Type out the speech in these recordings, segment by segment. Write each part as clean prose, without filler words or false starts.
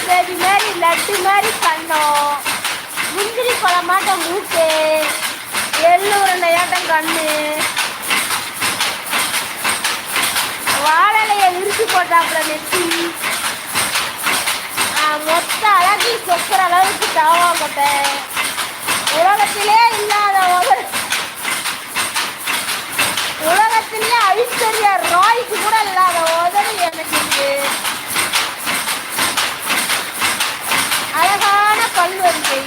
Baby மாதிரி லட்டு மாதிரி கண்ணம், முந்திரி பழமாட்டம் மூக்கு, எள்ளு உருண்டையாட்டம் கண்ணு, வாழலைய விரிச்சு போட்டாப்புல நெத்தி, மொத்த அழகி சொக்கிற அளவுக்கு தாவா போட்டேன். உலகத்திலே இல்லாத உலகத்திலேயே ஐஸ்வர்யா ராய்க்கு கூட இல்லாத உதவி எனக்கு இருக்கு. அழகான பல்வரிசை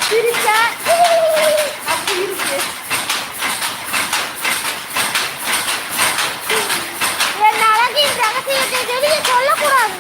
சிரிச்சா அப்படி இருக்கு. என் அழகின் ரகசியத்தை வெளியே சொல்லக்கூடாது.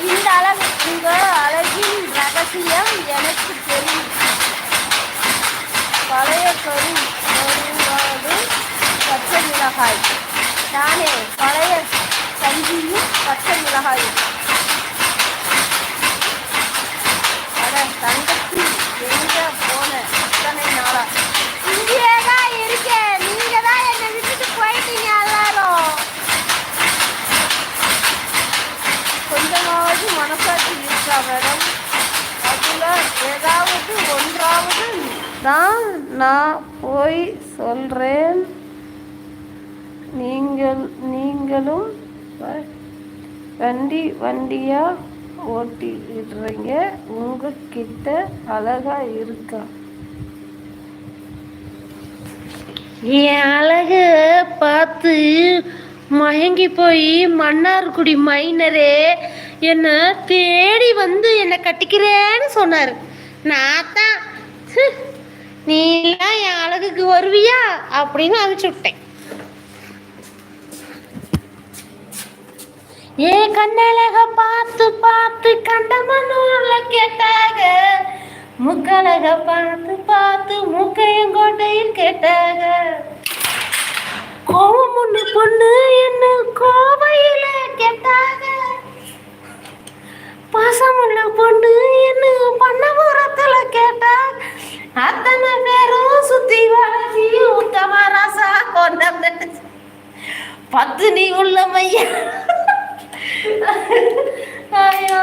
இந்த அழகின் ரகசியம் எனக்கு தெரியும். பழைய கருவாடு பச்சை மிளகாய் தானே, பழைய கஞ்சியும் பச்சை மிளகாயும். அட தங்கச்சி எங்க போன இத்தனை நாளா? இங்கேயே தான் இருக்கேன். நீங்க தான் என்னை விட்டுட்டு போயிட்டீங்க எல்லாரும். கொஞ்சமாவது மனசாட்சி இருக்கா மேடம்? அதில் ஏதாவது ஒன்றாவது தான் நான் போய் சொல்கிறேன். நீங்களும் வண்டியாக ஓட்டிடுறீங்க. உங்ககிட்ட அழகா இருக்கா? என் அழகு பார்த்து மயங்கி போய் மன்னார்குடி மைனரே என்னை தேடி வந்து என்னை கட்டிக்கிறேன்னு சொன்னார். நான் தான் நீலாம் என் அழகுக்கு வருவியா அப்படின்னு அனுப்பிச்சு விட்டேன். ஏ கண்ணழக பார்த்து பார்த்து கண்டமனூர்ல கேட்டாக, முக்கழக பார்த்து பார்த்து முக்கையங்கோட்டையில் கேட்டாக, கோவம் ஒண்ணு பொண்ணு என்ன கோவையில கேட்டாக, பாசமுள்ள பொண்ணு என்ன பண்ணபுரத்துல கேட்டா, அத்தனை பேரும் சுத்தி வளர்ச்சி உத்தம ரசா கொண்ட பத்தினி உள்ள மையா. ஐயோ